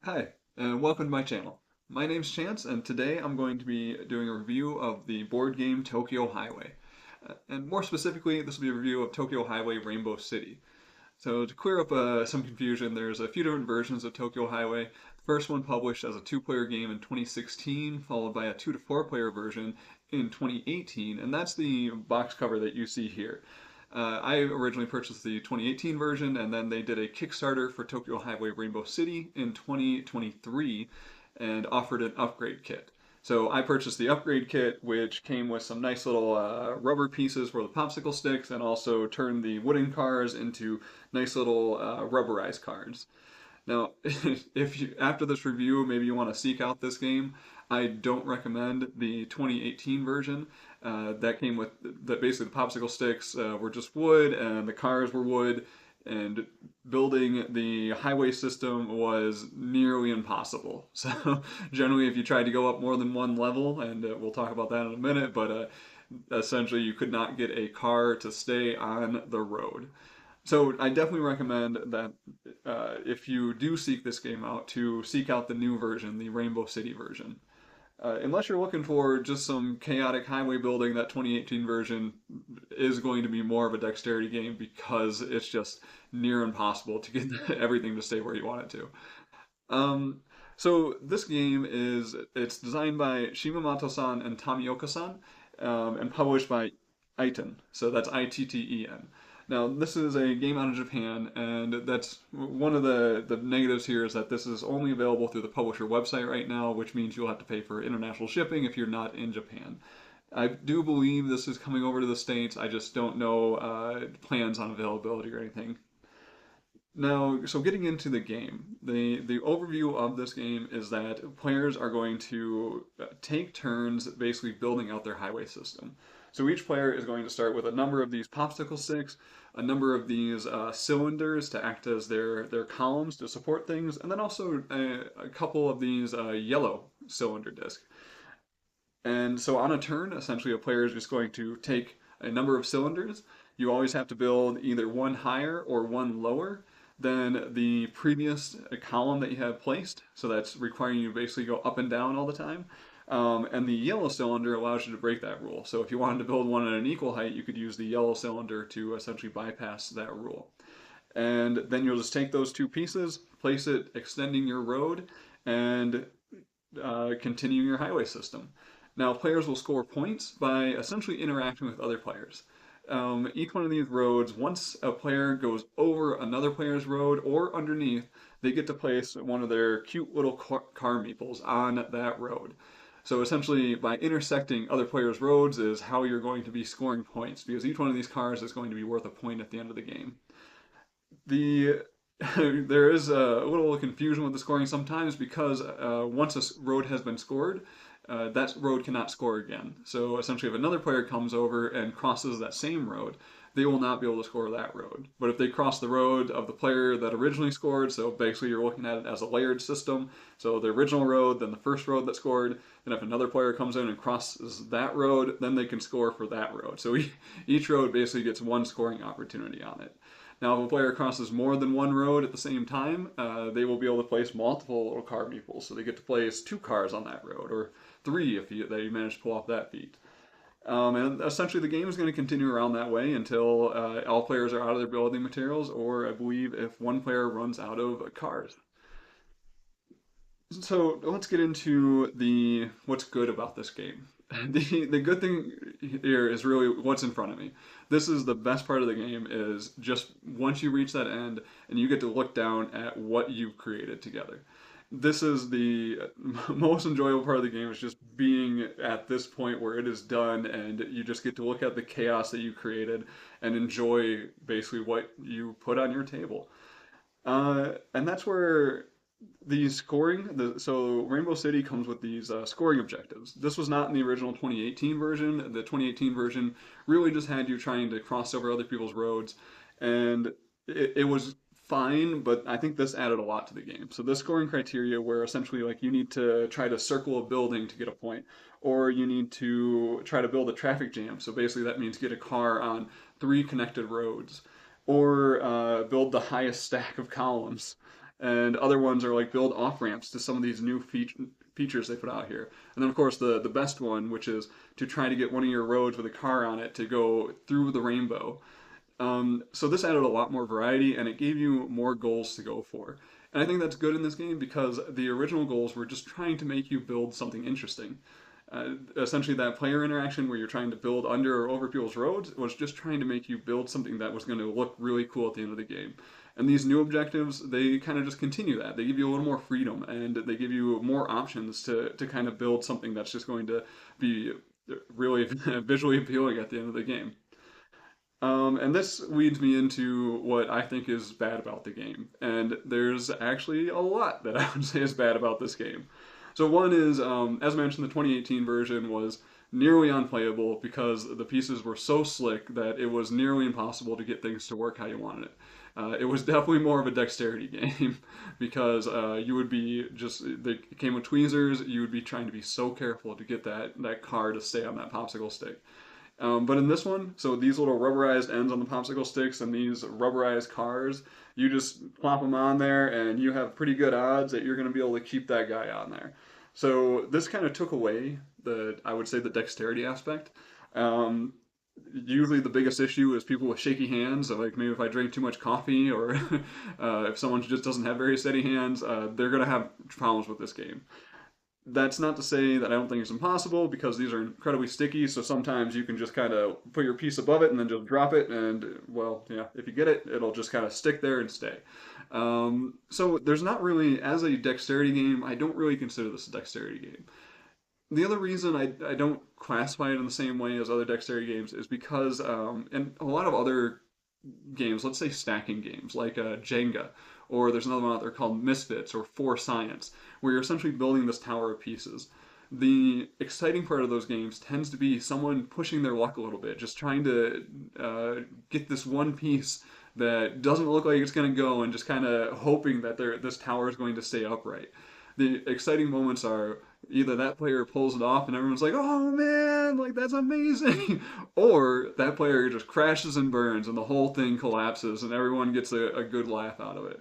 Hi, and welcome to my channel. My name's Chance, and today I'm going to be doing a review of the board game Tokyo Highway. And more specifically, this will be a review of Tokyo Highway Rainbow City. So to clear up some confusion, there's a few different versions of Tokyo Highway. The first one published as a two-player game in 2016, followed by a two to four-player version in 2018, and that's the box cover that you see here. I originally purchased the 2018 version, and then they did a Kickstarter for Tokyo Highway Rainbow City in 2023 and offered an upgrade kit. So I purchased the upgrade kit, which came with some nice little rubber pieces for the popsicle sticks, and also turned the wooden cars into nice little rubberized cards. Now, if you after this review, maybe you want to seek out this game, I don't recommend the 2018 version. That came with that basically the popsicle sticks were just wood and the cars were wood, and building the highway system was nearly impossible. So generally, if you tried to go up more than one level, and we'll talk about that in a minute, but essentially you could not get a car to stay on the road. So I definitely recommend that if you do seek this game out, to seek out the new version, the Rainbow City version. Unless you're looking for just some chaotic highway building, that 2018 version is going to be more of a dexterity game because it's just near impossible to get everything to stay where you want it to. Um, so this game it's designed by Shimamoto-san and Tamioka-san, and published by Iten. So that's Itten. Now, this is a game out of Japan, and that's one of the negatives here is that this is only available through the publisher website right now, which means you'll have to pay for international shipping if you're not in Japan. I do believe this is coming over to the States. I just don't know plans on availability or anything. Now, so getting into the game, the overview of this game is that players are going to take turns basically building out their highway system. So each player is going to start with a number of these popsicle sticks, a number of these cylinders to act as their columns to support things, and then also a couple of these yellow cylinder discs. And so on a turn, essentially a player is just going to take a number of cylinders. You always have to build either one higher or one lower than the previous column that you have placed. So that's requiring you to basically go up and down all the time. And the yellow cylinder allows you to break that rule. So if you wanted to build one at an equal height, you could use the yellow cylinder to essentially bypass that rule. And then you'll just take those two pieces, place it extending your road, and continuing your highway system. Now, players will score points by essentially interacting with other players. Each one of these roads, once a player goes over another player's road or underneath, they get to place one of their cute little car meeples on that road. So essentially, by intersecting other players' roads is how you're going to be scoring points, because each one of these cars is going to be worth a point at the end of the game. The there is a little confusion with the scoring sometimes because once a road has been scored, that road cannot score again. So essentially, if another player comes over and crosses that same road, they will not be able to score that road. But if they cross the road of the player that originally scored, so basically you're looking at it as a layered system. So the original road, then the first road that scored, then if another player comes in and crosses that road, then they can score for that road. So each road basically gets one scoring opportunity on it. Now, if a player crosses more than one road at the same time, they will be able to place multiple little car meeples. So they get to place two cars on that road, or three if they manage to pull off that feat. And essentially, the game is going to continue around that way until all players are out of their building materials, or I believe if one player runs out of cars. So let's get into the what's good about this game. The good thing here is really what's in front of me. This is the best part of the game is just once you reach that end and you get to look down at what you've created together. This is the most enjoyable part of the game is just being at this point where it is done and you just get to look at the chaos that you created and enjoy basically what you put on your table. And that's where so Rainbow City comes with these scoring objectives. This was not in the original 2018 version. The 2018 version really just had you trying to cross over other people's roads, and it was fine, but I think this added a lot to the game. So this scoring criteria where essentially like you need to try to circle a building to get a point, or you need to try to build a traffic jam. So basically that means get a car on three connected roads, or build the highest stack of columns. and other ones are like build off ramps to some of these new features they put out here. And then of course the best one, which is to try to get one of your roads with a car on it to go through the rainbow. So this added a lot more variety and it gave you more goals to go for. And I think that's good in this game because the original goals were just trying to make you build something interesting. Essentially, that player interaction where you're trying to build under or over people's roads was just trying to make you build something that was going to look really cool at the end of the game. And these new objectives, they kind of just continue that. They give you a little more freedom and they give you more options to kind of build something that's just going to be really visually appealing at the end of the game. And this leads me into what I think is bad about the game. And there's actually a lot that I would say is bad about this game. So, one is, as mentioned, the 2018 version was nearly unplayable because the pieces were so slick that it was nearly impossible to get things to work how you wanted it. It was definitely more of a dexterity game because you would be just, they came with tweezers, you would be trying to be so careful to get that car to stay on that popsicle stick. But in this one, so these little rubberized ends on the popsicle sticks and these rubberized cars, you just plop them on there and you have pretty good odds that you're going to be able to keep that guy on there. So this kind of took away I would say, the dexterity aspect. Um, Usually the biggest issue is people with shaky hands. So like maybe if I drink too much coffee or if someone just doesn't have very steady hands, they're going to have problems with this game. That's not to say that I don't think it's impossible because these are incredibly sticky. So sometimes you can just kind of put your piece above it and then just drop it, and well, yeah, if you get it, it'll just kind of stick there and stay. So there's not really, as a dexterity game, I don't really consider this a dexterity game. The other reason I don't classify it in the same way as other dexterity games is because, in a lot of other games, let's say stacking games like Jenga, or there's another one out there called Misfits or For Science, where you're essentially building this tower of pieces. The exciting part of those games tends to be someone pushing their luck a little bit, just trying to get this one piece that doesn't look like it's going to go and just kind of hoping that this tower is going to stay upright. The exciting moments are either that player pulls it off and everyone's like, oh man, like that's amazing, or that player just crashes and burns and the whole thing collapses and everyone gets a good laugh out of it.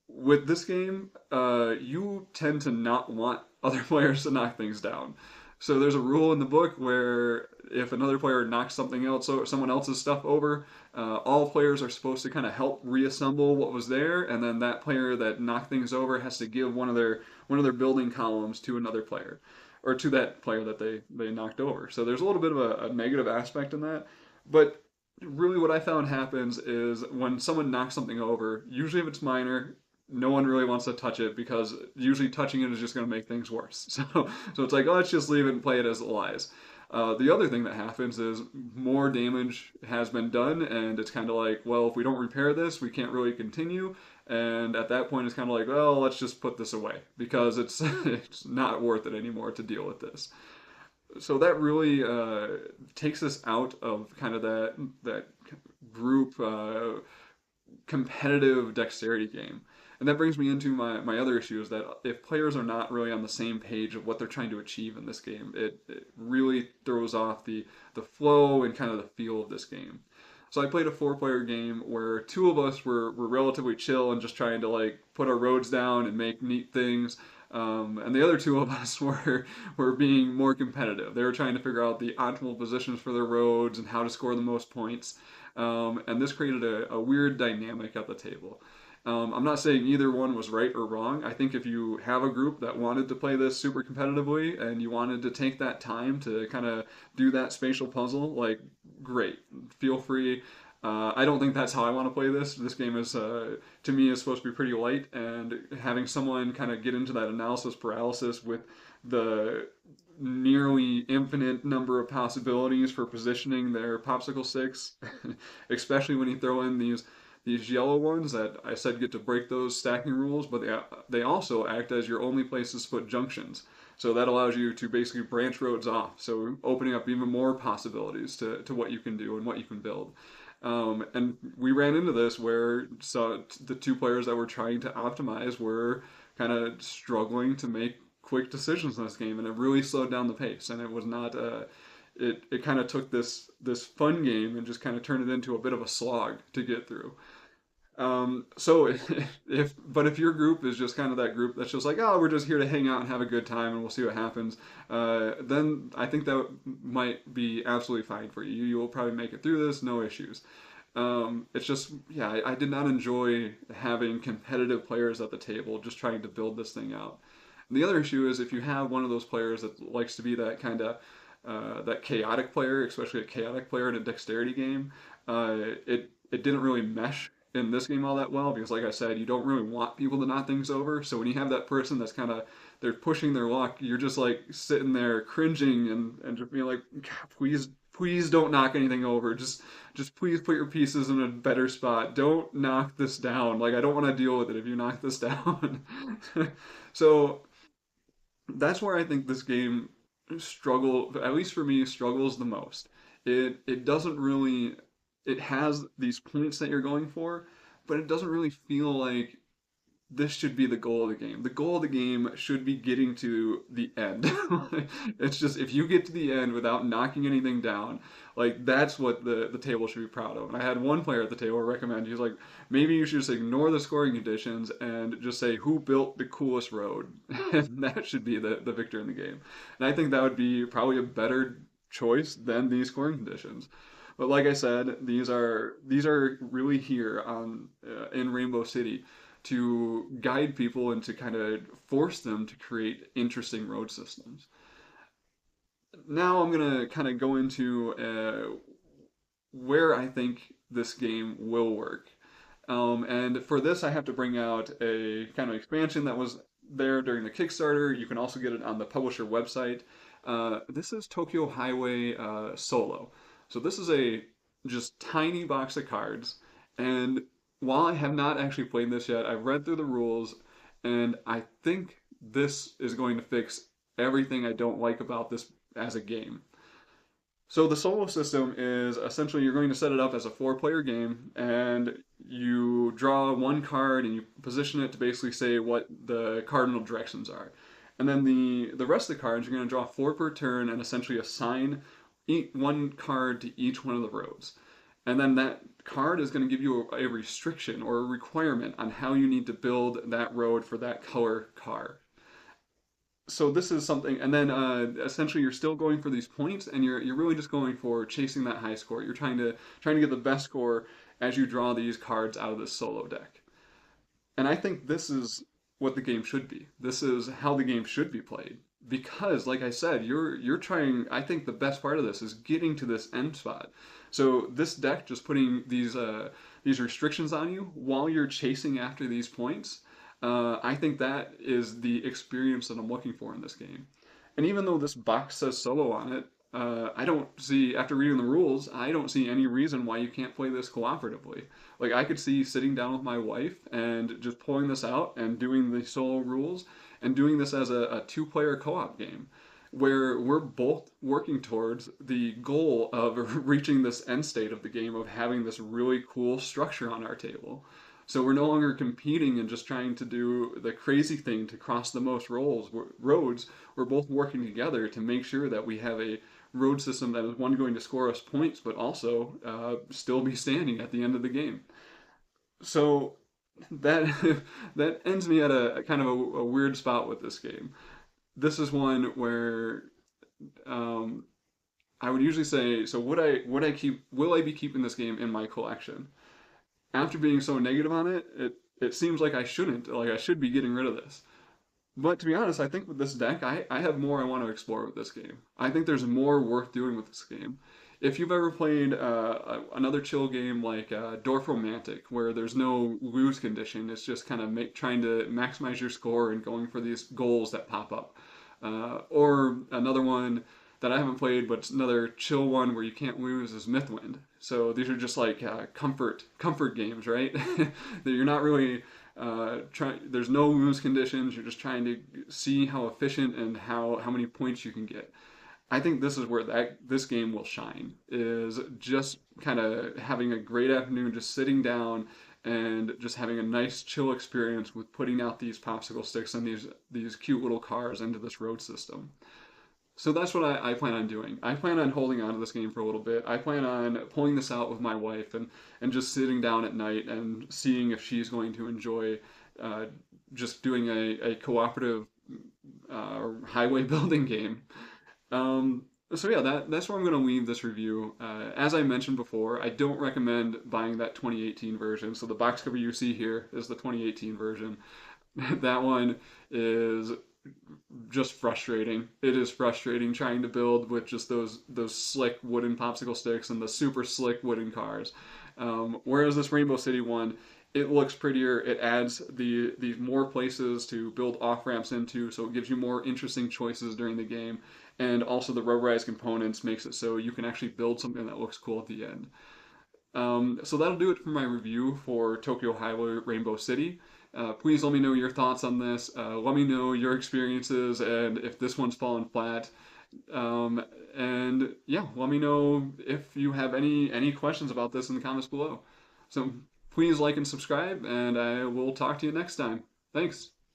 With this game, you tend to not want other players to knock things down. So there's a rule in the book where if another player knocks something else or someone else's stuff over, all players are supposed to kind of help reassemble what was there, and then that player that knocked things over has to give one of their building columns to another player, or to that player that they knocked over. So there's a little bit of a negative aspect in that, but really what I found happens is when someone knocks something over, usually if it's minor, no one really wants to touch it because usually touching it is just going to make things worse. So it's like, oh, let's just leave it and play it as it lies. The other thing that happens is more damage has been done, and it's kind of like, well, if we don't repair this, we can't really continue. And at that point, it's kind of like, well, let's just put this away because it's it's not worth it anymore to deal with this. So that really takes us out of kind of that group competitive dexterity game. And that brings me into my other issue is that if players are not really on the same page of what they're trying to achieve in this game, it really throws off the flow and kind of the feel of this game. So I played a four-player game where two of us were relatively chill and just trying to like put our roads down and make neat things. And the other two of us were being more competitive. They were trying to figure out the optimal positions for their roads and how to score the most points. And this created a weird dynamic at the table. I'm not saying either one was right or wrong. I think if you have a group that wanted to play this super competitively and you wanted to take that time to kind of do that spatial puzzle, like, great, feel free. I don't think that's how I want to play this. This game is, to me, is supposed to be pretty light, and having someone kind of get into that analysis paralysis with the nearly infinite number of possibilities for positioning their popsicle sticks, especially when you throw in these yellow ones that I said get to break those stacking rules, but they also act as your only places to put junctions. So that allows you to basically branch roads off, so opening up even more possibilities to what you can do and what you can build. And we ran into this where the two players that were trying to optimize were kind of struggling to make quick decisions in this game, and it really slowed down the pace. And it was not it kind of took this fun game and just kind of turned it into a bit of a slog to get through. So if your group is just kind of that group that's just like, oh, we're just here to hang out and have a good time and we'll see what happens, then I think that might be absolutely fine for you. You will probably make it through this, no issues. It's just, yeah, I did not enjoy having competitive players at the table just trying to build this thing out. And the other issue is if you have one of those players that likes to be that kind of that chaotic player, especially a chaotic player in a dexterity game, it didn't really mesh in this game all that well because, like I said, you don't really want people to knock things over. So when you have that person that's kind of they're pushing their luck, you're just like sitting there cringing and just being like, please, please don't knock anything over. Just please put your pieces in a better spot. Don't knock this down. Like I don't want to deal with it if you knock this down. So that's where I think this game at least for me, struggles the most. It doesn't really it has these points that you're going for, but it doesn't really feel like this should be the goal of the game. The goal of the game should be getting to the end. It's just if you get to the end without knocking anything down, like that's what the table should be proud of. And I had one player at the table recommend, he's like, maybe you should just ignore the scoring conditions and just say who built the coolest road. And that should be the victor in the game. And I think that would be probably a better choice than these scoring conditions. But like I said, these are really here on in Rainbow City to guide people and to kind of force them to create interesting road systems. Now I'm gonna kind of go into where I think this game will work. And for this, I have to bring out a kind of expansion that was there during the Kickstarter. You can also get it on the publisher website. This is Tokyo Highway Solo. So this is a just tiny box of cards. And while I have not actually played this yet, I've read through the rules, and I think this is going to fix everything I don't like about this as a game. So the solo system is essentially you're going to set it up as a four-player game, and you draw one card and you position it to basically say what the cardinal directions are. And then the rest of the cards you're going to draw four per turn and essentially assign one card to each one of the roads. And then that card is going to give you a restriction or a requirement on how you need to build that road for that color car. So this is something, and then essentially you're still going for these points, and you're really just going for chasing that high score. You're trying to get the best score as you draw these cards out of this solo deck. And I think this is what the game should be. This is how the game should be played. Because, like I said, you're trying. I think the best part of this is getting to this end spot. So this deck just putting these restrictions on you while you're chasing after these points. I think that is the experience that I'm looking for in this game. And even though this box says solo on it, I don't see, after reading the rules, I don't see any reason why you can't play this cooperatively. Like, I could see sitting down with my wife and just pulling this out and doing the solo rules and doing this as a two-player co-op game where we're both working towards the goal of reaching this end state of the game of having this really cool structure on our table. So we're no longer competing and just trying to do the crazy thing to cross the most roads. We're both working together to make sure that we have a road system that is one going to score us points, but also still be standing at the end of the game. So that that ends me at a kind of a weird spot with this game. This is one where um, I would usually say, so would I keep will I be keeping this game in my collection? After being so negative on it, it seems like I shouldn't. Like I should be getting rid of this. But to be honest, I think with this deck, I have more I want to explore with this game. I think there's more worth doing with this game. If you've ever played another chill game like Dorf Romantic, where there's no lose condition, it's just kind of trying to maximize your score and going for these goals that pop up. Or another one that I haven't played, but it's another chill one where you can't lose is Mythwind. So these are just like comfort games, right? That you're not really trying. There's no lose conditions. You're just trying to see how efficient and how many points you can get. I think this is where this game will shine. Is just kind of having a great afternoon, just sitting down and just having a nice chill experience with putting out these popsicle sticks and these cute little cars into this road system. So that's what I plan on doing. I plan on holding on to this game for a little bit. I plan on pulling this out with my wife and just sitting down at night and seeing if she's going to enjoy uh, just doing a cooperative highway building game. So yeah, that's where I'm going to leave this review. As I mentioned before, I don't recommend buying that 2018 version. So the box cover you see here is the 2018 version. That one is just frustrating. It is frustrating trying to build with just those slick wooden popsicle sticks and the super slick wooden cars. Whereas this Rainbow City one, it looks prettier. It adds these more places to build off ramps into, so it gives you more interesting choices during the game. And also the rubberized components makes it so you can actually build something that looks cool at the end. So that'll do it for my review for Tokyo Highway Rainbow City. Please let me know your thoughts on this. Let me know your experiences and if this one's fallen flat. And yeah, let me know if you have any questions about this in the comments below. So please like and subscribe, and I will talk to you next time. Thanks.